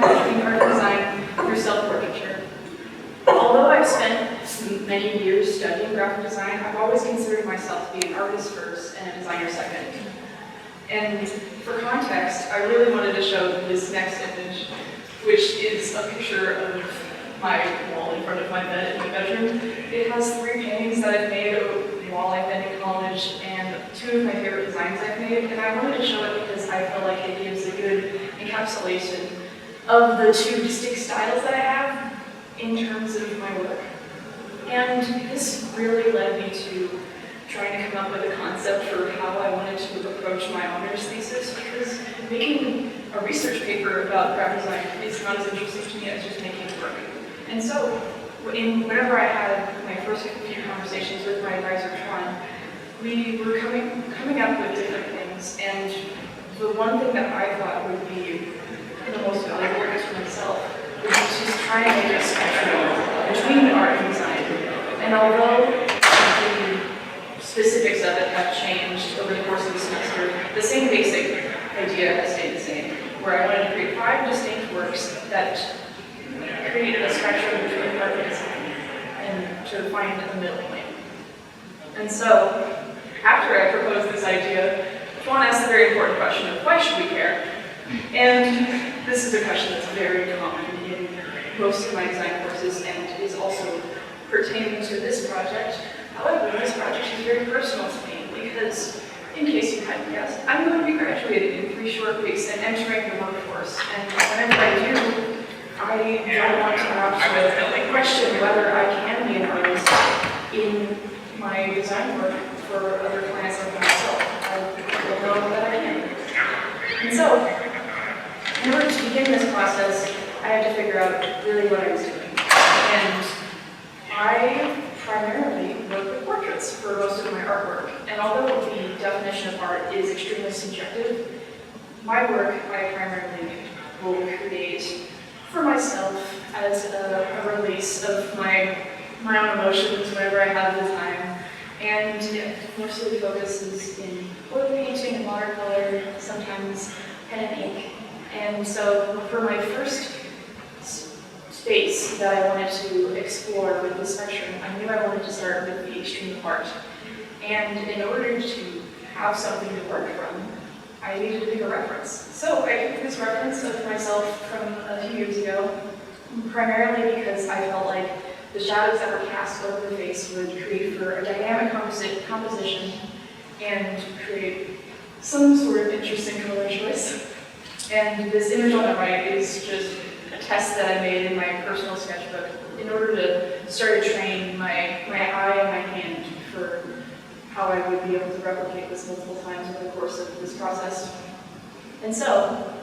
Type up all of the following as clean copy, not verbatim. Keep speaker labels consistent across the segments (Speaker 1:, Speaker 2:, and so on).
Speaker 1: between art design through self-portraiture. Although I've spent many years studying graphic design, I've always considered myself to be an artist first and a designer second. And for context, I really wanted to show this next image, which is a picture of my wall in front of my bed in my bedroom. It has 3 paintings that I've made while I've been in college and 2 of my favorite designs I've made. And I wanted to show it because I feel like it gives a good encapsulation of the 2 distinct styles that I have in terms of my work. And this really led me to trying to come up with a concept for how I wanted to approach my honors thesis, because making a research paper about graphic design is not as interesting to me as just making it work. And so, whenever I had my first few conversations with my advisor, Tron, we were coming up with different things, and the one thing that I thought would be the most valuable for myself would be to just try and make a spectrum between art and design. And although the specifics of it have changed over the course of the semester, the same basic idea has stayed the same, where I wanted to create 5 distinct works that create a spectrum between art and design, and to find a middle point. And so, after I proposed this idea, Juan asked the very important question of why should we care? And this is a question that's very common in most of my design courses and is also pertaining to this project. However, this project is very personal to me because, in case you hadn't guessed, I'm going to be graduating in 3 short weeks and entering the workforce. And whenever I do, I don't want to have to question whether I can be an artist in my design work for other clients like myself. I don't know that I can. And so, in order to begin this process, I had to figure out really what I was doing. And I primarily work with portraits for most of my artwork. And although the definition of art is extremely subjective, my work I primarily will create for myself as a release of my own emotions whenever I have the time. And it mostly focuses in oil painting and watercolor, sometimes pen and ink. And so for my first space that I wanted to explore with the spectrum, I knew I wanted to start with the extreme of art. And in order to have something to work from, I needed to pick a reference. So I took this reference of myself from a few years ago, primarily because I felt like the shadows that were cast over the face would create for a dynamic composition and create some sort of interesting color choice. And this image on the right is just a test that I made in my personal sketchbook in order to start to train my eye and my hand for how I would be able to replicate this multiple times over the course of this process. And so,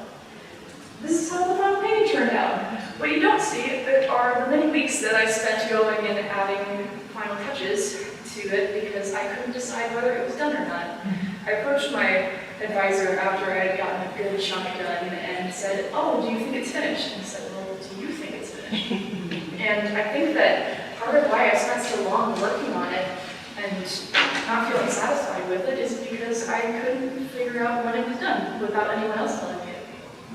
Speaker 1: this is how the final painting turned out. What you don't see are the many weeks that I spent going and adding final touches to it because I couldn't decide whether it was done or not. I approached my advisor after I had gotten a good chunk done and said, "Oh, do you think it's finished?" And he said, "Well, do you think it's finished?" And I think that part of why I spent so long working on it and not feeling satisfied with it is because I couldn't figure out when it was done without anyone else telling me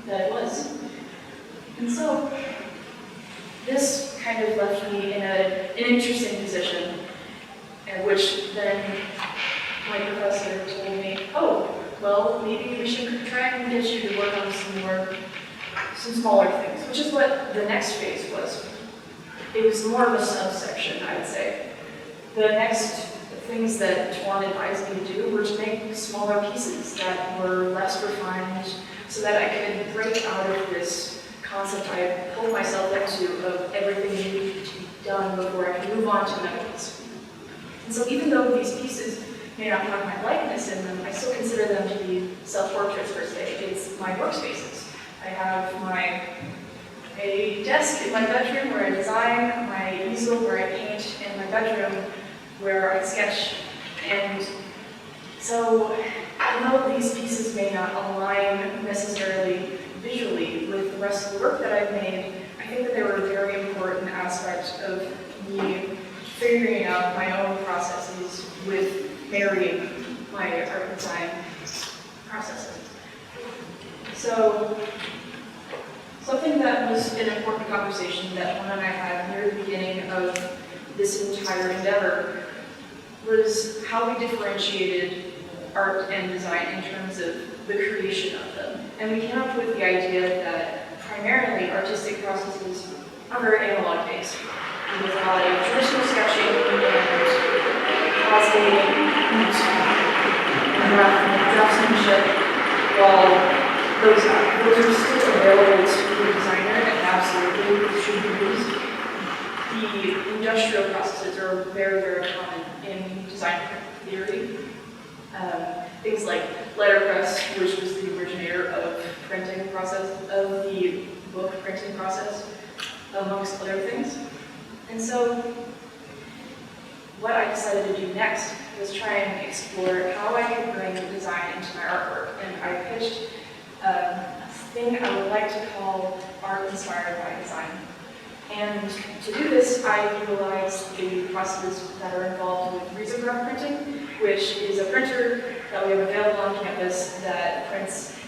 Speaker 1: that it was. And so this kind of left me in an interesting position, which then my professor told me, "Oh, well, maybe we should try and get you to work on some smaller things," which is what the next phase was. It was more of a subsection, I would say. The next things that Tuan advised me to do were to make smaller pieces that were less refined so that I could break out of this concept I pulled myself into of everything needed to be done before I could move on to another piece. And so even though these pieces may not have my likeness in them, I still consider them to be self-portraits per se. It's my workspaces. I have a desk in my bedroom where I design, my easel where I paint, and my bedroom where I sketch. And so, although these pieces may not align necessarily visually with the rest of the work that I've made, I think that they were a very important aspect of me figuring out my own processes with marrying my art design processes. So, something that was an important conversation that Hannah and I had near the beginning of this entire endeavor, was how we differentiated art and design in terms of the creation of them. And we came up with the idea that primarily artistic processes are very analog based. With a lot of traditional sketching and pausing and draftsmanship, while those are still available to the designer and absolutely should be used. The industrial processes are very, very common in design theory. Things like letterpress, which was the originator of printing process, of the book printing process, amongst other things. And so, what I decided to do next was try and explore how I could bring design into my artwork. And I pitched a thing I would like to call art inspired by design. And to do this, I utilized the processes that are involved with risograph printing, which is a printer that we have available on campus that prints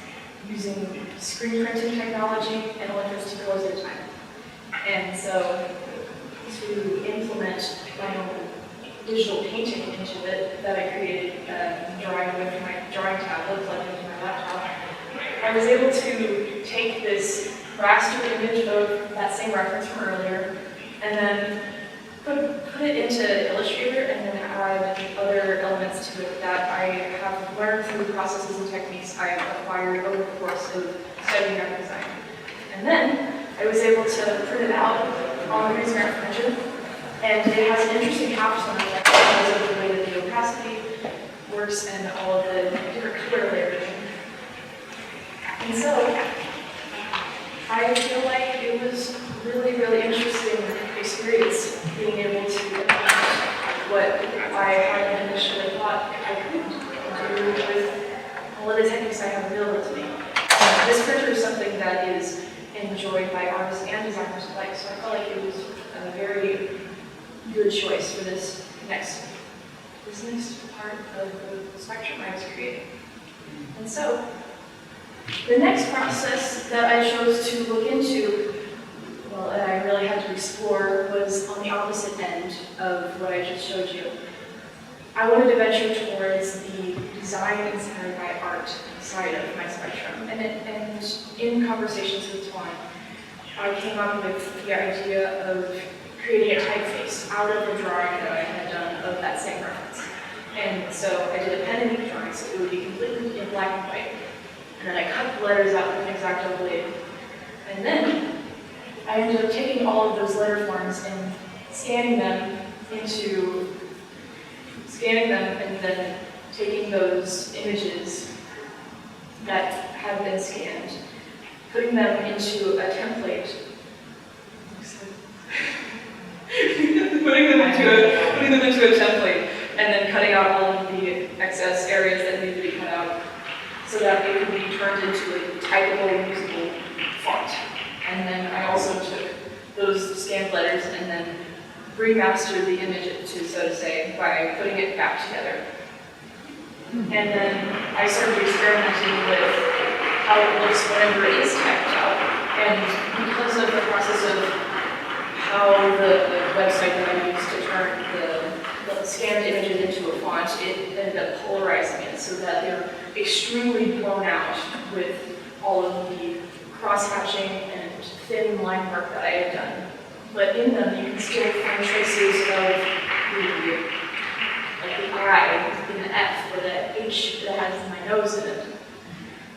Speaker 1: using screen printing technology and electricity colors at a time. And so, to implement my own digital painting into it that I created drawing with my drawing tablet plugged into my laptop, I was able to take this raster image of that same reference from earlier and then put it into Illustrator and then add other elements to it that I have learned through the processes and techniques I have acquired over the course of studying graphic design. And then I was able to print it out on the risograph printer, and it has an interesting capstone effect because of the way that the opacity works and all of the different color layering. And so, I feel like it was really, really interesting experience being able to implement what I had initially thought I could do with all of the techniques I have available to me. This printer is something that is enjoyed by artists and designers alike, so I felt like it was a very good choice for this next part of the spectrum I was creating. And so, the next process that I chose to look into, well, that I really had to explore, was on the opposite end of what I just showed you. I wanted to venture towards the design inspired by art side of my spectrum. And in conversations with Twan, I came up with the idea of creating a typeface out of the drawing that I had done of that same reference. And so I did a pen and ink drawing, so it would be completely in black and white. And then I cut the letters out with an X-Acto blade. And then I ended up taking all of those letter forms and scanning them and then taking those images that have been scanned, putting them into a template. putting them into a template, and then cutting out all of the excess areas that need to be cut out, so that it could be turned into a typable, usable font. And then I also took those scanned letters and then remastered the image, so to say, by putting it back together. And then I started experimenting with how it looks whenever it is typed out. And because of the process of how the website that I used to turn the scanned images into a font, it ended up polarizing it so that they're extremely blown out with all of the cross-hatching and thin line work that I had done. But in them, you can still find traces of the I in the F or the H that has my nose in it.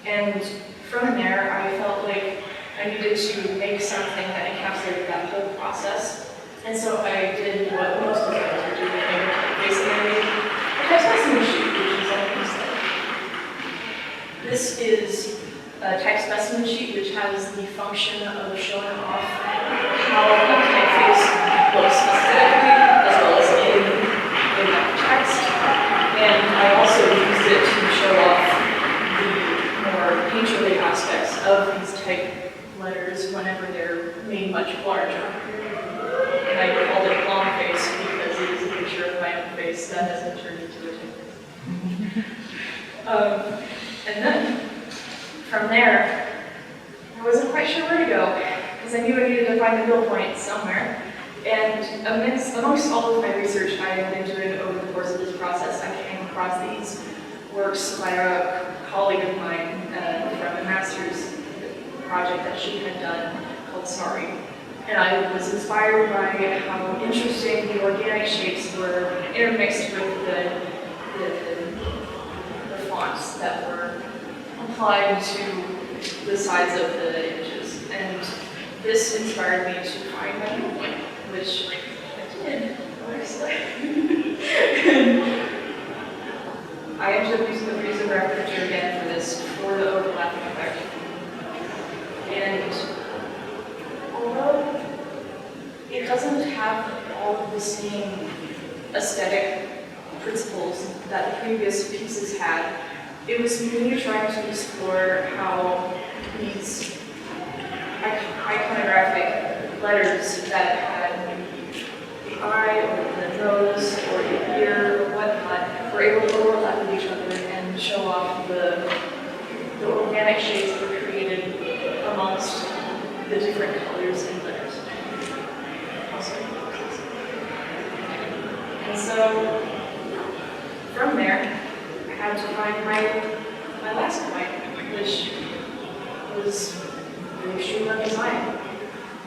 Speaker 1: And from there, I felt like I needed to make something that encapsulated that whole process. And so I did what most designers would do, basically made a text specimen sheet, which is on this slide. This is a text specimen sheet which has the function of showing off how a typeface looks aesthetically, as well as in the text. And I also used it to show off the more painterly aspects of these type letters whenever they're made much larger. And I called it long face because it is a picture of my own face that has been turned into a typeface. And then, from there, I wasn't quite sure where to go, because because I knew I needed to find the middle point somewhere. And amongst all of my research I have been doing over the course of this process, I came across these works by a colleague of mine from a master's project that she had done called Sorry. And I was inspired by how interesting the organic shapes were intermixed with the fonts that were applied to the sides of the images. And this inspired me to find my middle point, which I did, obviously. I ended up using the freezer graph picture again for this, for the overlapping effect. And although it doesn't have all of the same aesthetic principles that the previous pieces had, it was me trying to explore how these iconographic letters that had the eye or the nose or the ear or whatnot were able to overlap with each other and show off the organic shapes that were created amongst the different colors and letters. And so from there, I had to find my last point, which was the extreme of design.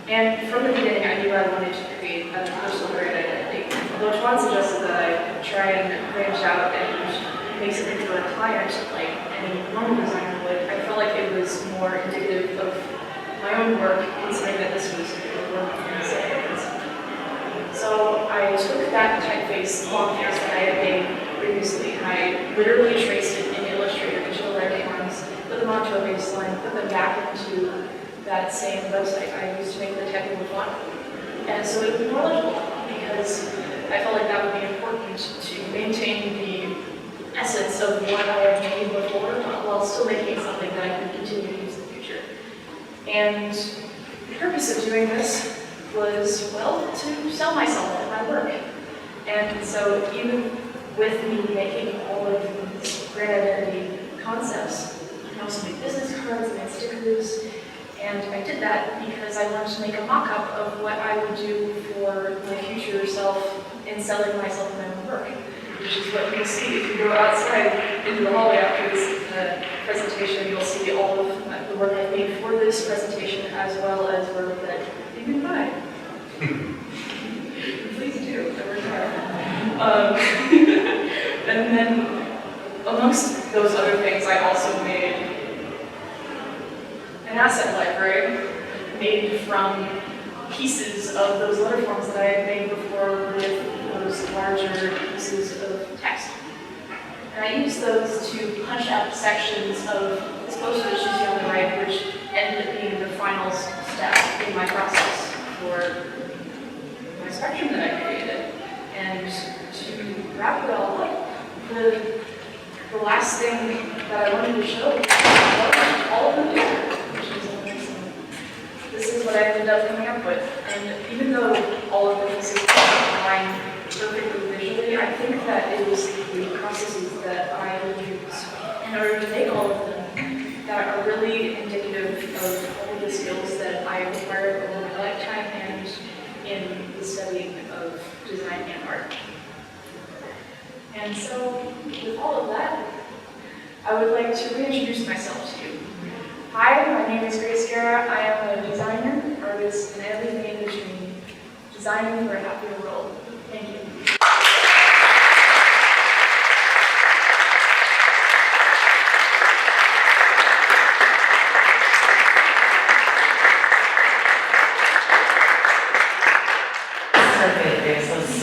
Speaker 1: And from the beginning, I knew I wanted to create a personal brand identity. Although Juan suggested that I try and branch out and make something for a client like any normal designer would, I felt like it was more indicative of my own work, considering that this was work in seconds. So I took that typeface long hairs that I had made previously, and I literally traced it in Illustrator, digital icons, put them onto a baseline, put them back into that same website I used to make the technical font. And so it would be more legible, because I felt like that would be important to maintain the essence of what I had made before, while still making something that I could continue to use in the future. And the purpose of doing this was, well, to sell myself and my work. And so even with me making all of these brand identity concepts, I also made business cards, I made stickers, and I did that because I wanted to make a mock-up of what I would do for my future self in selling myself and my own work, which is what you'll see if you go outside into the hallway after this presentation. You'll see all of the work I've made for this presentation, as well as work that you can buy. Please do. I worked hard. And then, amongst those other things, I also made an asset library made from pieces of those letter forms that I had made before with those larger pieces of text. And I used those to punch out sections of this poster that you see on the right, which ended up being the final step in my process for my spectrum that I created. And to wrap it all up, the last thing that I wanted to show was all of the paper, which is amazing. This is what I ended up coming up with. And even though all of the pieces align perfectly visually, I think that it was the processes that I use in order to make all of them that are really indicative of all of the skills that I acquired over my lifetime and in the study of design and art. And so, with all of that, I would like to reintroduce myself to you. Hi, my name is Guerra. I am a designer, artist, and everything in between, designing for a happier world. Thank you.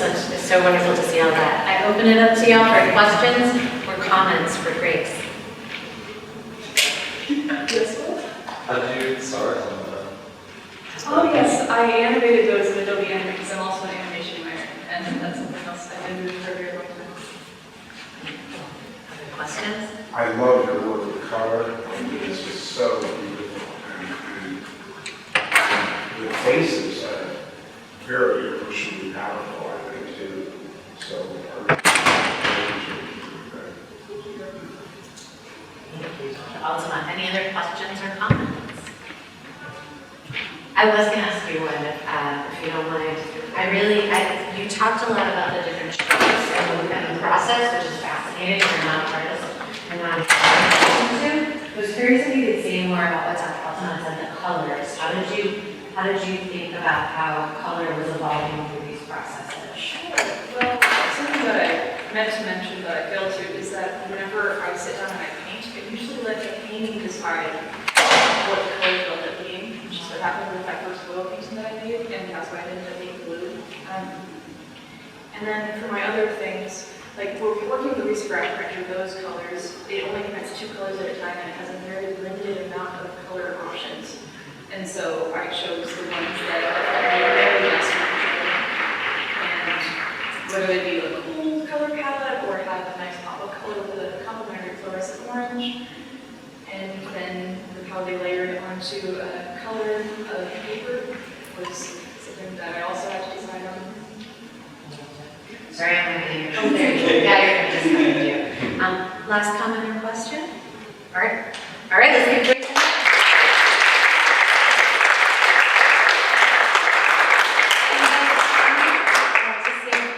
Speaker 2: It's so wonderful to see all that. I open it up to y'all for questions or comments for Grace.
Speaker 3: How did you start on that?
Speaker 1: Oh yes, I animated those in Adobe Animate because I'm also an animation writer, and that's something else I've been doing for a very long time.
Speaker 2: Other questions?
Speaker 4: I love your work with color. This is so beautiful. And the faces are very emotionally powerful, I think, too. So,
Speaker 2: Ultima, any other questions or comments? I was going to ask you one, if you don't mind. You talked a lot about the different strokes and the process, which is fascinating. You're not an artist, and not a I was curious if you could say more about what Dr. Altman said, the colors. How did you think about how color was evolving through these processes?
Speaker 1: Sure. Well, something that I meant to mention that I failed to is that whenever I sit down and I paint, I usually let the painting decide what the color field ended up being, which is what happened with my first oil painting that I made, and that's why I ended up being blue. And then for my other things, like working with the risograph printer, those colors, it only prints 2 colors at a time, and it has a very limited amount of color options. And so I chose the ones that are very less and whether it be a cool color palette or have a nice pop of color with a complementary fluorescent orange, and then how they layered it onto a color of paper was something that I also had to decide on.
Speaker 2: Sorry, I'm going to yeah, you're going to do. Last comment or question? All right, let's get break.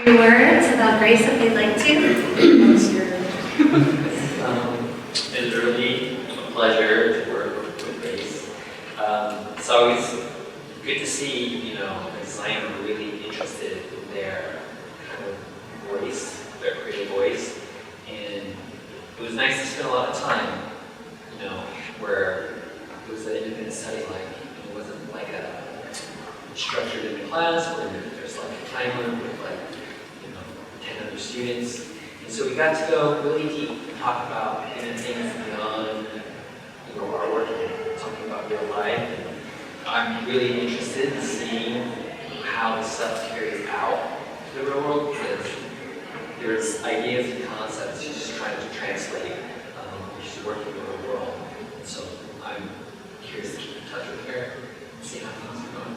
Speaker 2: Few words about Grace if they'd like to.
Speaker 3: It's really a pleasure to work with Grace. It's always good to see, a designer really interested in their kind of voice, their creative voice. And it was nice to spend a lot of time, where it was an independent study, it wasn't like a structured in class where there's like a timer with 10 other students. And so we got to go really deep and talk about things beyond our work and talking about real life. And I'm really interested in seeing how this stuff carries out to the real world, because there's ideas and concepts she's just trying to translate. She's working in the real world. And so I'm curious to keep in touch with her and see how things are going.